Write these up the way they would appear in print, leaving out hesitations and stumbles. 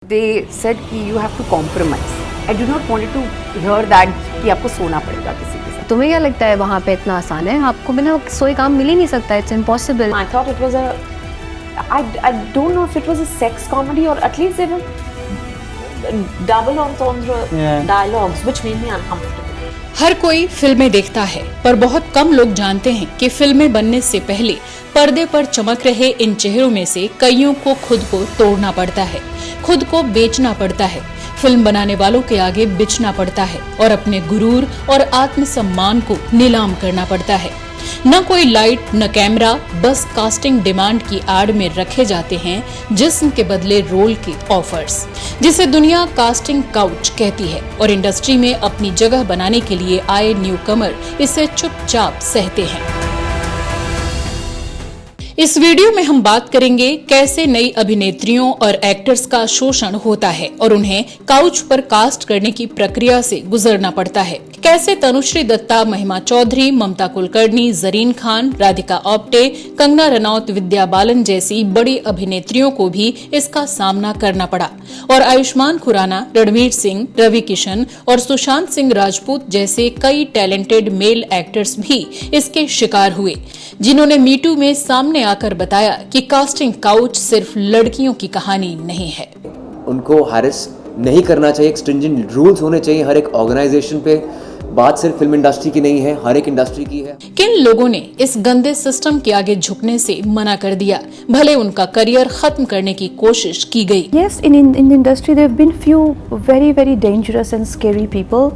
They said कि you have to compromise. I do not want to hear that कि आपको सोना पड़ेगा किसी के साथ. तुम्हें क्या लगता है वहाँ पे इतना आसान है? आपको बिना सोए काम मिल ही नहीं सकता. It's impossible. I thought it was a I don't know if it was a sex comedy or at least there were double entendre dialogues which made me uncomfortable. हर कोई फिल्में देखता है, पर बहुत कम लोग जानते हैं कि फिल्में बनने से पहले पर्दे पर चमक रहे इन चेहरों में से कईयों को खुद को तोड़ना पड़ता है, खुद को बेचना पड़ता है, फिल्म बनाने वालों के आगे बिचना पड़ता है और अपने गुरूर और आत्मसम्मान को नीलाम करना पड़ता है। न कोई लाइट न कैमरा, बस कास्टिंग डिमांड की आड़ में रखे जाते हैं जिस्म के बदले रोल के ऑफर्स, जिसे दुनिया कास्टिंग काउच कहती है और इंडस्ट्री में अपनी जगह बनाने के लिए आए न्यूकमर इसे चुपचाप सहते हैं। इस वीडियो में हम बात करेंगे कैसे नई अभिनेत्रियों और एक्टर्स का शोषण होता है और उन्हें काउच पर कास्ट करने की प्रक्रिया से गुजरना पड़ता है। कैसे तनुश्री दत्ता, महिमा चौधरी, ममता कुलकर्णी, जरीन खान, राधिका आप्टे, कंगना रनौत, विद्या बालन जैसी बड़ी अभिनेत्रियों को भी इसका सामना करना पड़ा और आयुष्मान खुराना, रणवीर सिंह, रवि किशन और सुशांत सिंह राजपूत जैसे कई टैलेंटेड मेल एक्टर्स भी इसके शिकार हुए, जिन्होंने मीटू में सामने आकर बताया कि कास्टिंग काउच सिर्फ लड़कियों की कहानी नहीं है। उनको हैरेस नहीं करना चाहिए, एक स्ट्रिंजेंट रूल्स होने चाहिए हर एक ऑर्गेनाइजेशन पे। बात सिर्फ फिल्म इंडस्ट्री की नहीं है, हर एक इंडस्ट्री की है। किन लोगों ने इस गंदे सिस्टम के आगे झुकने से मना कर दिया, भले उनका करियर खत्म करने की कोशिश की गई। Yes, in the industry there have been few very dangerous and scary people.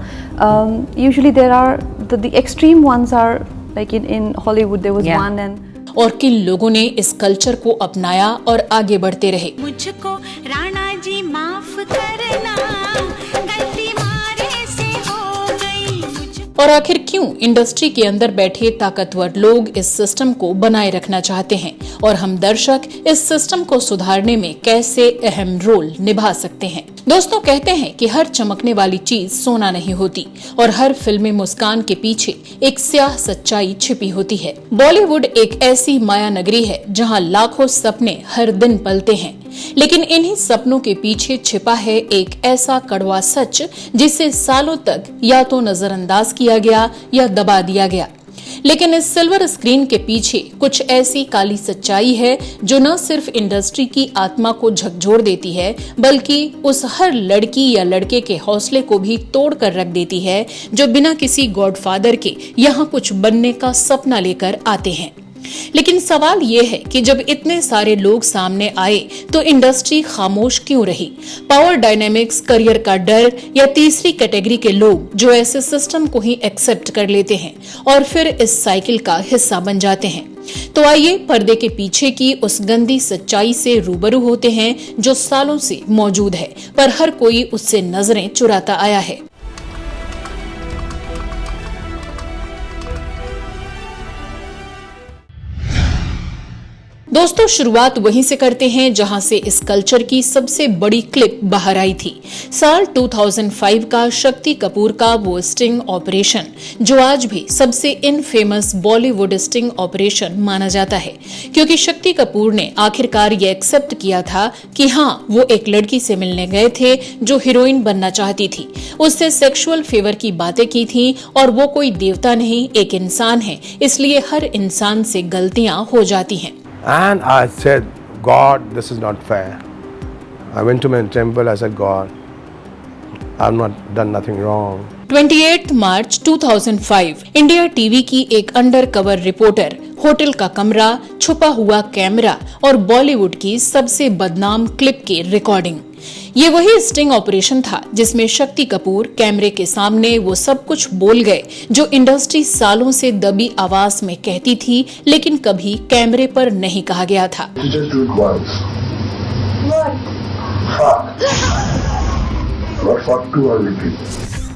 Usually there are the extreme ones are like in Hollywood there was one and और किन लोगों ने इस कल्चर को अपनाया और आगे बढ़ते रहे। मुझको राणा जी माफ करना, गलती मारे से हो गई। और आखिर क्यों इंडस्ट्री के अंदर बैठे ताकतवर लोग इस सिस्टम को बनाए रखना चाहते हैं और हम दर्शक इस सिस्टम को सुधारने में कैसे अहम रोल निभा सकते हैं। दोस्तों, कहते हैं कि हर चमकने वाली चीज सोना नहीं होती और हर फिल्मी मुस्कान के पीछे एक स्याह सच्चाई छिपी होती है। बॉलीवुड एक ऐसी माया नगरी है जहां लाखों सपने हर दिन पलते हैं, लेकिन इन्हीं सपनों के पीछे छिपा है एक ऐसा कड़वा सच जिसे सालों तक या तो नजरअंदाज किया गया या दबा दिया गया। लेकिन इस सिल्वर स्क्रीन के पीछे कुछ ऐसी काली सच्चाई है जो न सिर्फ इंडस्ट्री की आत्मा को झकझोर देती है, बल्कि उस हर लड़की या लड़के के हौसले को भी तोड़ कर रख देती है जो बिना किसी गॉडफादर के यहाँ कुछ बनने का सपना लेकर आते हैं। लेकिन सवाल ये है कि जब इतने सारे लोग सामने आए तो इंडस्ट्री खामोश क्यों रही? पावर डायनेमिक्स, करियर का डर या तीसरी कैटेगरी के लोग जो ऐसे सिस्टम को ही एक्सेप्ट कर लेते हैं और फिर इस साइकिल का हिस्सा बन जाते हैं। तो आइए पर्दे के पीछे की उस गंदी सच्चाई से रूबरू होते हैं जो सालों से मौजूद है, पर हर कोई उससे नजरें चुराता आया है। दोस्तों, शुरुआत वहीं से करते हैं जहां से इस कल्चर की सबसे बड़ी क्लिप बाहर आई थी। साल 2005 का शक्ति कपूर का वो स्टिंग ऑपरेशन जो आज भी सबसे इनफेमस बॉलीवुड स्टिंग ऑपरेशन माना जाता है, क्योंकि शक्ति कपूर ने आखिरकार ये एक्सेप्ट किया था कि हाँ, वो एक लड़की से मिलने गए थे जो हीरोइन बनना चाहती थी, उससे सेक्सुअल फेवर की बातें की थी और वो कोई देवता नहीं, एक इंसान है, इसलिए हर इंसान से गलतियां हो जाती हैं। And I said, God, this is not fair. I went to my temple, I said, God, I've not done nothing wrong. 28 March 2005 India TV की एक अंडर कवर रिपोर्टर, होटल का कमरा, छुपा हुआ कैमरा और बॉलीवुड की सबसे बदनाम क्लिप की रिकॉर्डिंग। ये वही स्टिंग ऑपरेशन था जिसमें शक्ति कपूर कैमरे के सामने वो सब कुछ बोल गए जो इंडस्ट्री सालों से दबी आवाज में कहती थी, लेकिन कभी कैमरे पर नहीं कहा गया था।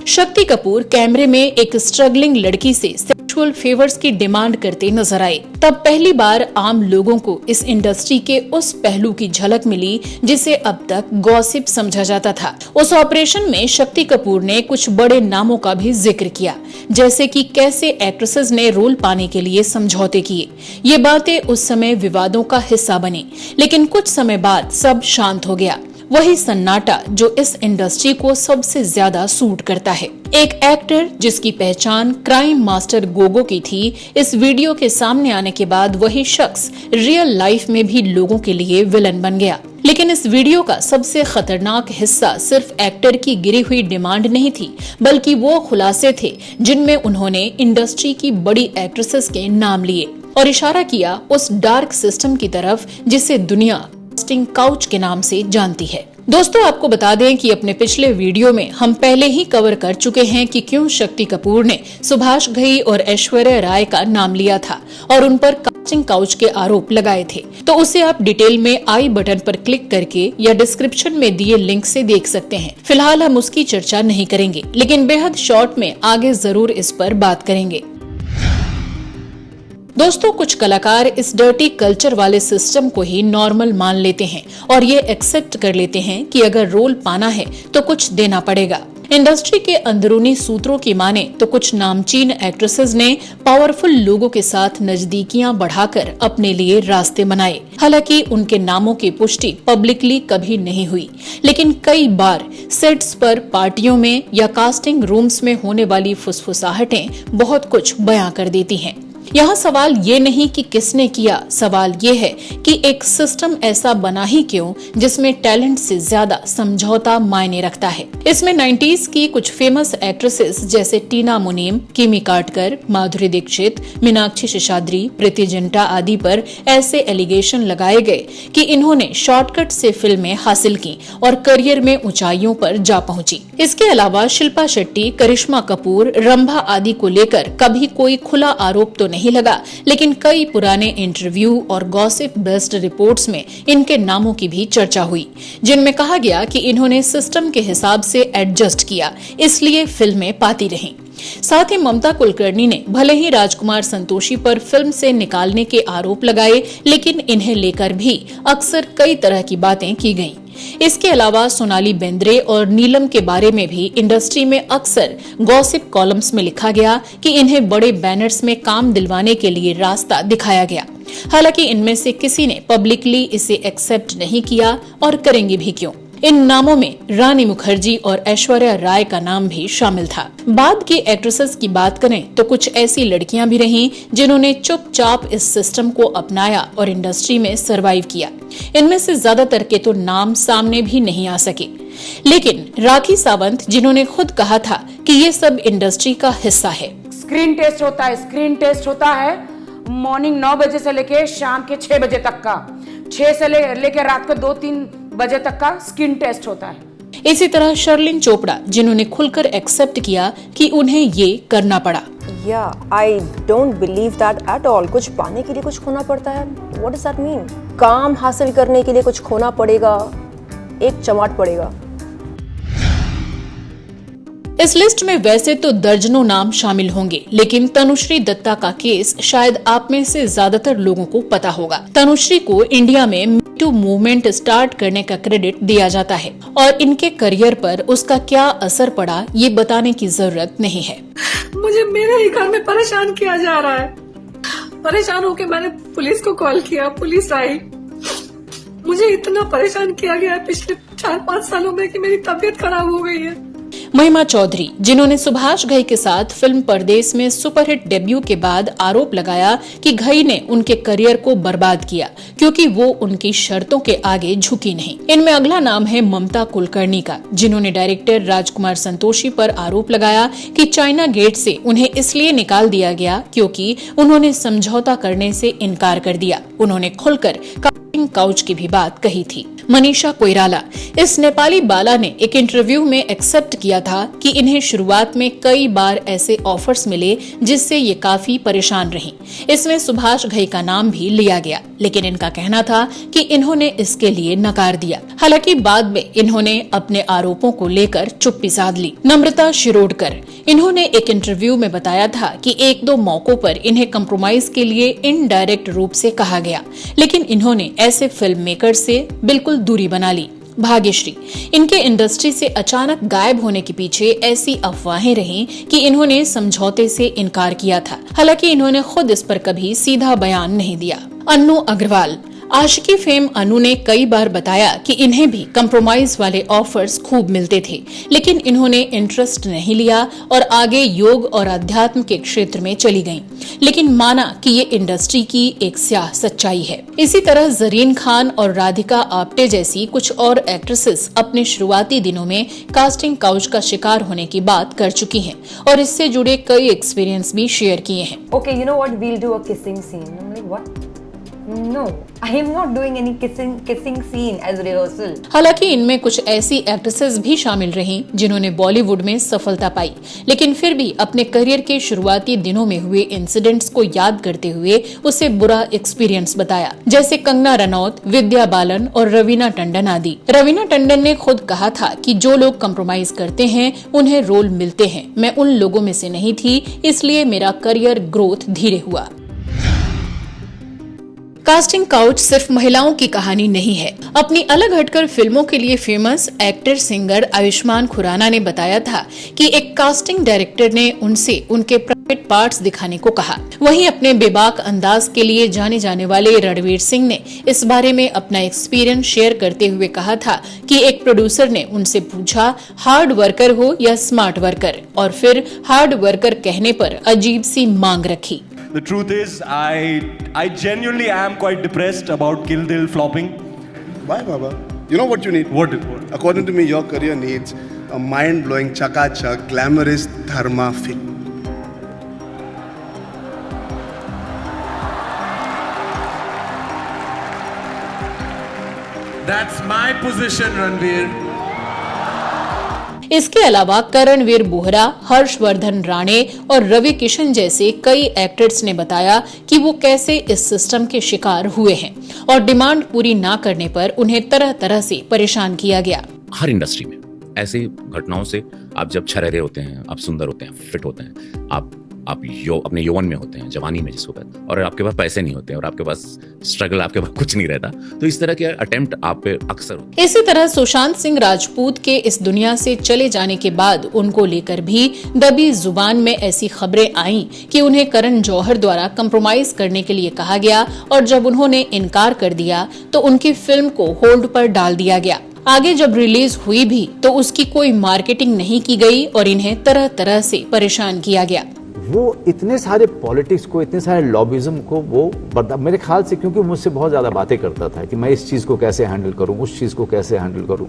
शक्ति कपूर कैमरे में एक स्ट्रगलिंग लड़की से सेक्सुअल फेवर्स की डिमांड करते नजर आए। तब पहली बार आम लोगों को इस इंडस्ट्री के उस पहलू की झलक मिली जिसे अब तक गॉसिप समझा जाता था। उस ऑपरेशन में शक्ति कपूर ने कुछ बड़े नामों का भी जिक्र किया, जैसे कि कैसे एक्ट्रेसेस ने रोल पाने के लिए समझौते किए। ये बातें उस समय विवादों का हिस्सा बनी, लेकिन कुछ समय बाद सब शांत हो गया। वही सन्नाटा जो इस इंडस्ट्री को सबसे ज्यादा सूट करता है। एक एक्टर जिसकी पहचान क्राइम मास्टर गोगो की थी, इस वीडियो के सामने आने के बाद वही शख्स रियल लाइफ में भी लोगों के लिए विलन बन गया। लेकिन इस वीडियो का सबसे खतरनाक हिस्सा सिर्फ एक्टर की गिरी हुई डिमांड नहीं थी, बल्कि वो खुलासे थे जिनमें उन्होंने इंडस्ट्री की बड़ी एक्ट्रेसेस के नाम लिए और इशारा किया उस डार्क सिस्टम की तरफ जिसे दुनिया कास्टिंग काउच के नाम से जानती है। दोस्तों, आपको बता दें कि अपने पिछले वीडियो में हम पहले ही कवर कर चुके हैं कि क्यों शक्ति कपूर ने सुभाष घई और ऐश्वर्या राय का नाम लिया था और उन पर कास्टिंग काउच के आरोप लगाए थे। तो उसे आप डिटेल में आई बटन पर क्लिक करके या डिस्क्रिप्शन में दिए लिंक से देख सकते हैं। फिलहाल हम उसकी चर्चा नहीं करेंगे, लेकिन बेहद शॉर्ट में आगे जरूर इस पर बात करेंगे। दोस्तों, कुछ कलाकार इस डर्टी कल्चर वाले सिस्टम को ही नॉर्मल मान लेते हैं और ये एक्सेप्ट कर लेते हैं कि अगर रोल पाना है तो कुछ देना पड़ेगा। इंडस्ट्री के अंदरूनी सूत्रों की माने तो कुछ नामचीन एक्ट्रेसेस ने पावरफुल लोगों के साथ नजदीकियां बढ़ाकर अपने लिए रास्ते बनाए। हालांकि उनके नामों की पुष्टि पब्लिकली कभी नहीं हुई, लेकिन कई बार सेट्स पर, पार्टियों में या कास्टिंग रूम्स में होने वाली फुसफुसाहटें बहुत कुछ बयां कर देती हैं। यहाँ सवाल ये नहीं कि किसने किया, सवाल ये है कि एक सिस्टम ऐसा बना ही क्यों जिसमें टैलेंट से ज्यादा समझौता मायने रखता है। इसमें 90s की कुछ फेमस एक्ट्रेसेस जैसे टीना मुनीम, किमी काटकर, माधुरी दीक्षित, मीनाक्षी शेषाद्री, प्रीति जिंटा आदि पर ऐसे एलिगेशन लगाए गए कि इन्होंने शॉर्टकट से फिल्में हासिल की और करियर में ऊंचाइयों पर जा पहुंची। इसके अलावा शिल्पा शेट्टी, करिश्मा कपूर, रंभा आदि को लेकर कभी कोई खुला आरोप तो नहीं लगा, लेकिन कई पुराने इंटरव्यू और गॉसिप बेस्ड रिपोर्ट्स में इनके नामों की भी चर्चा हुई, जिनमें कहा गया कि इन्होंने सिस्टम के हिसाब से एडजस्ट किया, इसलिए फिल्में पाती रहीं। साथ ही ममता कुलकर्णी ने भले ही राजकुमार संतोषी पर फिल्म से निकालने के आरोप लगाए, लेकिन इन्हें लेकर भी अक्सर कई तरह की बातें की गईं। इसके अलावा सोनाली बेंद्रे और नीलम के बारे में भी इंडस्ट्री में अक्सर गॉसिप कॉलम्स में लिखा गया कि इन्हें बड़े बैनर्स में काम दिलवाने के लिए रास्ता दिखाया गया। हालांकि इनमें से किसी ने पब्लिकली इसे एक्सेप्ट नहीं किया और करेंगे भी क्यों। इन नामों में रानी मुखर्जी और ऐश्वर्या राय का नाम भी शामिल था। बाद की एक्ट्रेसेस की बात करें तो कुछ ऐसी लड़कियां भी रहीं जिन्होंने चुपचाप इस सिस्टम को अपनाया और इंडस्ट्री में सरवाइव किया। इनमें से ज्यादातर के तो नाम सामने भी नहीं आ सके, लेकिन राखी सावंत, जिन्होंने खुद कहा था कि ये सब इंडस्ट्री का हिस्सा है। स्क्रीन टेस्ट होता है मॉर्निंग 9 बजे से लेके शाम के 6 बजे तक का, 6 से लेके रात को 2-3 बजे तक का स्किन टेस्ट होता है। इसी तरह शर्लिन चोपड़ा, जिन्होंने खुलकर एक्सेप्ट किया कि उन्हें ये करना पड़ा। I don't believe that at all. कुछ पाने के लिए कुछ खोना पड़ता है। What does that mean? काम हासिल करने के लिए कुछ खोना पड़ेगा, एक चमाट पड़ेगा। इस लिस्ट में वैसे तो दर्जनों नाम शामिल होंगे, लेकिन तनुश्री दत्ता का केस शायद आप में से ज्यादातर लोगों को पता होगा। तनुश्री को इंडिया में metoo मूवमेंट स्टार्ट करने का क्रेडिट दिया जाता है और इनके करियर पर उसका क्या असर पड़ा ये बताने की जरूरत नहीं है। मुझे मेरे ही घर में परेशान किया जा रहा है। परेशान होकर मैंने पुलिस को कॉल किया, पुलिस आई। मुझे इतना परेशान किया गया है पिछले 4-5 सालों में कि मेरी तबीयत खराब हो गई है। महिमा चौधरी, जिन्होंने सुभाष घई के साथ फिल्म परदेस में सुपरहिट डेब्यू के बाद आरोप लगाया कि घई ने उनके करियर को बर्बाद किया क्योंकि वो उनकी शर्तों के आगे झुकी नहीं। इनमें अगला नाम है ममता कुलकर्णी का, जिन्होंने डायरेक्टर राजकुमार संतोषी पर आरोप लगाया कि चाइना गेट से उन्हें इसलिए निकाल दिया गया क्योंकि उन्होंने समझौता करने से इनकार कर दिया। उन्होंने खुलकर काउच की भी बात कही थी। मनीषा कोइराला, इस नेपाली बाला ने एक इंटरव्यू में एक्सेप्ट किया था कि इन्हें शुरुआत में कई बार ऐसे ऑफर्स मिले जिससे ये काफी परेशान रहीं। इसमें सुभाष घई का नाम भी लिया गया, लेकिन इनका कहना था कि इन्होंने इसके लिए नकार दिया। हालांकि बाद में इन्होंने अपने आरोपों को लेकर चुप्पी साध ली। नम्रता शिरोडकर, इन्होंने एक इंटरव्यू में बताया था कि 1-2 मौकों पर इन्हें कंप्रोमाइज के लिए इनडायरेक्ट रूप से कहा गया, लेकिन इन्होंने ऐसे फिल्म मेकर से बिल्कुल दूरी बना ली। भाग्यश्री, इनके इंडस्ट्री से अचानक गायब होने के पीछे ऐसी अफवाहें रहीं कि इन्होंने समझौते से इनकार किया था। हालांकि इन्होंने खुद इस पर कभी सीधा बयान नहीं दिया। अन्नू अग्रवाल, आशिकी फेम अनु ने कई बार बताया कि इन्हें भी कंप्रोमाइज वाले ऑफर्स खूब मिलते थे, लेकिन इन्होंने इंटरेस्ट नहीं लिया और आगे योग और अध्यात्म के क्षेत्र में चली गईं। लेकिन माना कि ये इंडस्ट्री की एक स्याह सच्चाई है। इसी तरह जरीन खान और राधिका आप्टे जैसी कुछ और एक्ट्रेसेस अपने शुरुआती दिनों में कास्टिंग काउच का शिकार होने की बात कर चुकी हैं और इससे जुड़े कई एक्सपीरियंस भी शेयर किए हैं। Okay, you know what? We'll do a kissing scene. I'm like, what? No, I am not doing any kissing scene as rehearsal. हालांकि इनमें कुछ ऐसी एक्ट्रेसेस भी शामिल रहीं जिन्होंने बॉलीवुड में सफलता पाई, लेकिन फिर भी अपने करियर के शुरुआती दिनों में हुए इंसिडेंट्स को याद करते हुए उसे बुरा एक्सपीरियंस बताया, जैसे कंगना रनौत, विद्या बालन और रवीना टंडन आदि। रवीना टंडन ने खुद कहा था कि जो लोग कंप्रोमाइज करते हैं उन्हें रोल मिलते हैं। मैं उन लोगों में से नहीं थी, इसलिए मेरा करियर ग्रोथ धीरे हुआ। कास्टिंग काउच सिर्फ महिलाओं की कहानी नहीं है। अपनी अलग हटकर फिल्मों के लिए famous actor singer Ayushmann Khurrana ने बताया था कि एक कास्टिंग डायरेक्टर ने उनसे उनके प्राइवेट पार्ट्स दिखाने को कहा। वहीं अपने बेबाक अंदाज के लिए जाने जाने वाले रणवीर सिंह ने इस बारे में अपना एक्सपीरियंस शेयर करते हुए कहा था कि एक प्रोड्यूसर ने उनसे पूछा हार्ड वर्कर हो या स्मार्ट वर्कर, और फिर हार्ड वर्कर कहने पर अजीब सी मांग रखी। The truth is, I genuinely am quite depressed about Kill Dil flopping. Why, Baba? You know what you need? What? According to me, your career needs a mind-blowing, chaka-chak, glamorous dharma film. That's my position, Ranveer. इसके अलावा करणवीर बोहरा, हर्षवर्धन राणे और रवि किशन जैसे कई actors ने बताया कि वो कैसे इस सिस्टम के शिकार हुए हैं और डिमांड पूरी ना करने पर उन्हें तरह तरह से परेशान किया गया। हर इंडस्ट्री में ऐसी घटनाओं से आप जब छरेरे होते हैं, आप सुंदर होते हैं, फिट होते हैं, आप अपने यौवन में होते हैं, जवानी में जिसको कहते हैं, और आपके पास पैसे नहीं होते और आपके पास स्ट्रगल, आपके पास कुछ नहीं रहता, तो इस तरह के अटेम्प्ट आप पे अक्सर होते हैं। इसी तरह सुशांत सिंह राजपूत के इस दुनिया से चले जाने के बाद उनको लेकर भी दबी जुबान में ऐसी खबरें आईं कि उन्हें करण जौहर द्वारा कंप्रोमाइज करने के लिए कहा गया और जब उन्होंने इनकार कर दिया तो उनकी फिल्म को होल्ड पर डाल दिया गया। आगे जब रिलीज हुई भी तो उसकी कोई मार्केटिंग नहीं की गई और इन्हें तरह तरह से परेशान किया गया। वो इतने सारे पॉलिटिक्स को, इतने सारे लॉबिज्म को वो मेरे ख्याल से, क्योंकि मुझसे बहुत ज़्यादा बातें करता था कि मैं इस चीज़ को कैसे हैंडल करूं, उस चीज़ को कैसे हैंडल करूं,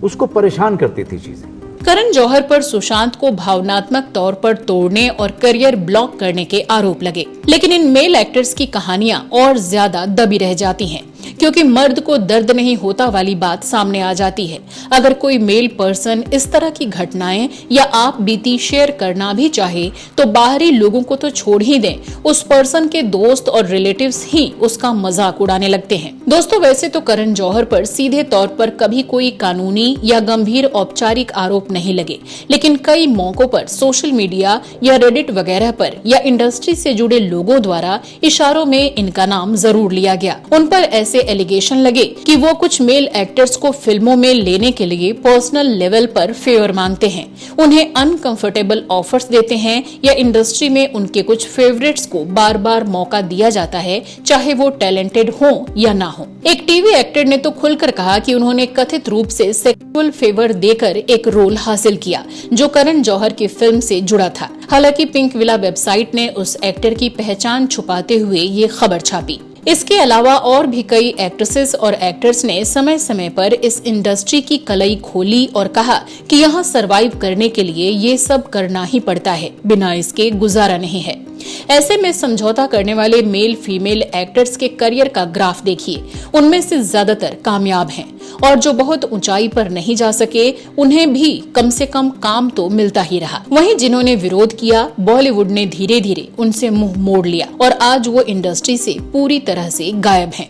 उसको परेशान करती थी चीज़ें। करण जौहर पर सुशांत को भावनात्मक तौर पर तोड़ने और करियर ब्लॉक करने के आरोप लगे, लेकिन इन मेल एक्टर्स की कहानियां और ज्यादा दबी रह जाती हैं क्योंकि मर्द को दर्द नहीं होता वाली बात सामने आ जाती है। अगर कोई मेल पर्सन इस तरह की घटनाएं या आप बीती शेयर करना भी चाहे तो बाहरी लोगों को तो छोड़ ही दें, उस पर्सन के दोस्त और रिलेटिव्स ही उसका मजाक उड़ाने लगते हैं। दोस्तों, वैसे तो करण जौहर पर सीधे तौर पर कभी कोई कानूनी या गंभीर औपचारिक आरोप नहीं लगे, लेकिन कई मौकों पर सोशल मीडिया या रेडिट वगैरह पर या इंडस्ट्री से जुड़े लोगों द्वारा इशारों में इनका नाम जरूर लिया गया। उन पर ऐसे एलिगेशन लगे कि वो कुछ मेल एक्टर्स को फिल्मों में लेने के लिए पर्सनल लेवल पर फेवर मांगते हैं, उन्हें अनकंफर्टेबल ऑफर्स देते हैं या इंडस्ट्री में उनके कुछ फेवरेट्स को बार बार मौका दिया जाता है, चाहे वो टैलेंटेड हो या ना हो। एक टीवी एक्टर ने तो खुलकर कहा कि उन्होंने कथित रूप से सेक्सुअल फेवर देकर एक रोल हासिल किया जो करण जौहर की फिल्म से जुड़ा था। हालांकि पिंक विला वेबसाइट ने उस एक्टर की पहचान छुपाते हुए ये खबर छापी। इसके अलावा और भी कई एक्ट्रेसेस और एक्टर्स ने समय समय पर इस इंडस्ट्री की कलई खोली और कहा कि यहाँ सरवाइव करने के लिए ये सब करना ही पड़ता है, बिना इसके गुजारा नहीं है। ऐसे में समझौता करने वाले मेल फीमेल एक्टर्स के करियर का ग्राफ देखिए, उनमें से ज्यादातर कामयाब हैं और जो बहुत ऊंचाई पर नहीं जा सके उन्हें भी कम से कम काम तो मिलता ही रहा। वहीं जिन्होंने विरोध किया, बॉलीवुड ने धीरे धीरे उनसे मुंह मोड़ लिया और आज वो इंडस्ट्री से पूरी तरह से गायब हैं।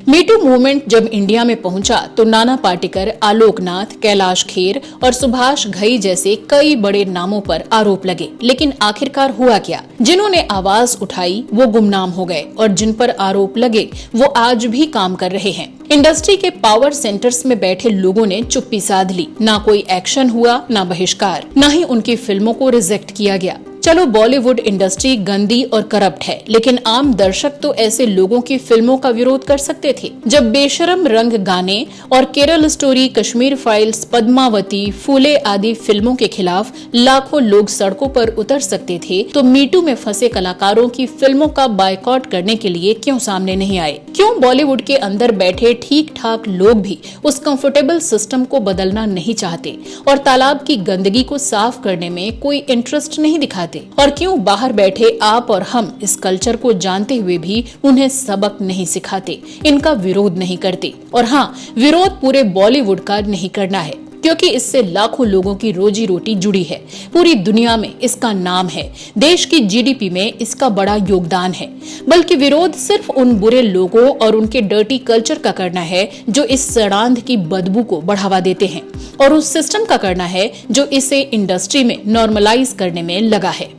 मीटू मूवमेंट जब इंडिया में पहुंचा तो नाना पाटेकर, आलोकनाथ, कैलाश खेर और सुभाष घई जैसे कई बड़े नामों पर आरोप लगे, लेकिन आखिरकार हुआ क्या? जिन्होंने आवाज उठाई वो गुमनाम हो गए और जिन पर आरोप लगे वो आज भी काम कर रहे हैं। इंडस्ट्री के पावर सेंटर्स में बैठे लोगों ने चुप्पी साध ली, ना कोई एक्शन हुआ, ना बहिष्कार, ना ही उनकी फिल्मों को रिजेक्ट किया गया। चलो बॉलीवुड इंडस्ट्री गंदी और करप्ट है, लेकिन आम दर्शक तो ऐसे लोगों की फिल्मों का विरोध कर सकते थे। जब बेशरम रंग गाने और केरल स्टोरी, कश्मीर फाइल्स, पद्मावती, फूले आदि फिल्मों के खिलाफ लाखों लोग सड़कों पर उतर सकते थे, तो मीटू में फंसे कलाकारों की फिल्मों का बायकॉट करने के लिए क्यों सामने नहीं आए? क्यों बॉलीवुड के अंदर बैठे ठीक ठाक लोग भी उस कंफर्टेबल सिस्टम को बदलना नहीं चाहते और तालाब की गंदगी को साफ करने में कोई इंटरेस्ट नहीं दिखाते? और क्यों बाहर बैठे आप और हम इस कल्चर को जानते हुए भी उन्हें सबक नहीं सिखाते, इनका विरोध नहीं करते? और हाँ, विरोध पूरे बॉलीवुड का नहीं करना है, क्योंकि इससे लाखों लोगों की रोजी रोटी जुड़ी है। पूरी दुनिया में इसका नाम है, देश की जीडीपी में इसका बड़ा योगदान है। बल्कि विरोध सिर्फ उन बुरे लोगों और उनके डर्टी कल्चर का करना है जो इस सड़ांध की बदबू को बढ़ावा देते हैं, और उस सिस्टम का करना है जो इसे इंडस्ट्री में नॉर्मलाइज करने में लगा है।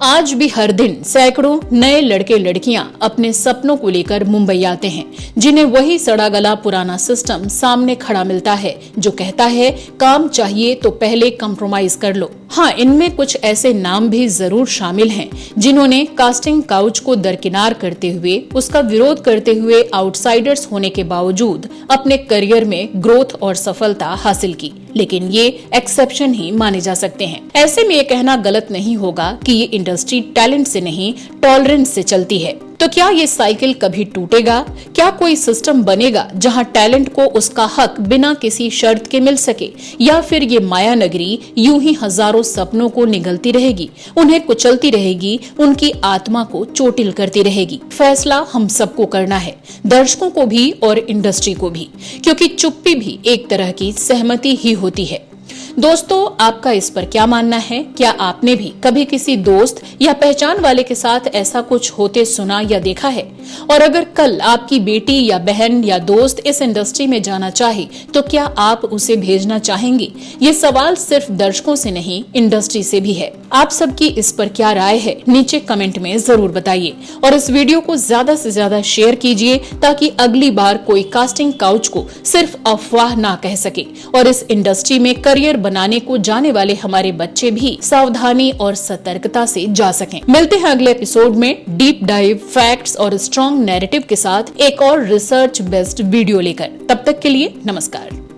आज भी हर दिन सैकड़ों नए लड़के लड़कियां अपने सपनों को लेकर मुंबई आते हैं, जिन्हें वही सड़ा गला पुराना सिस्टम सामने खड़ा मिलता है जो कहता है काम चाहिए तो पहले कंप्रोमाइज कर लो। हाँ, इनमें कुछ ऐसे नाम भी जरूर शामिल हैं जिन्होंने कास्टिंग काउच को दरकिनार करते हुए, उसका विरोध करते हुए आउटसाइडर्स होने के बावजूद अपने करियर में ग्रोथ और सफलता हासिल की, लेकिन ये एक्सेप्शन ही माने जा सकते हैं। ऐसे में ये कहना गलत नहीं होगा कि ये इंडस्ट्री टैलेंट से नहीं, टॉलरेंस से चलती है। तो क्या ये साइकिल कभी टूटेगा? क्या कोई सिस्टम बनेगा जहां टैलेंट को उसका हक बिना किसी शर्त के मिल सके? या फिर ये माया नगरी यूं ही हजारों सपनों को निगलती रहेगी, उन्हें कुचलती रहेगी, उनकी आत्मा को चोटिल करती रहेगी? फैसला हम सबको करना है, दर्शकों को भी और इंडस्ट्री को भी, क्योंकि चुप्पी भी एक तरह की सहमति ही होती है। दोस्तों, आपका इस पर क्या मानना है? क्या आपने भी कभी किसी दोस्त या पहचान वाले के साथ ऐसा कुछ होते सुना या देखा है? और अगर कल आपकी बेटी या बहन या दोस्त इस इंडस्ट्री में जाना चाहे तो क्या आप उसे भेजना चाहेंगे? ये सवाल सिर्फ दर्शकों से नहीं, इंडस्ट्री से भी है। आप सबकी इस पर क्या राय है? नीचे कमेंट में जरूर बताइए, और इस वीडियो को ज्यादा से ज्यादा शेयर कीजिए ताकि अगली बार कोई कास्टिंग काउच को सिर्फ अफवाह ना कह सके, और इस इंडस्ट्री में करियर बनाने को जाने वाले हमारे बच्चे भी सावधानी और सतर्कता से जा सकें। मिलते हैं अगले एपिसोड में डीप डाइव, फैक्ट्स और स्ट्रॉन्ग नैरेटिव के साथ एक और रिसर्च बेस्ड वीडियो लेकर। तब तक के लिए नमस्कार।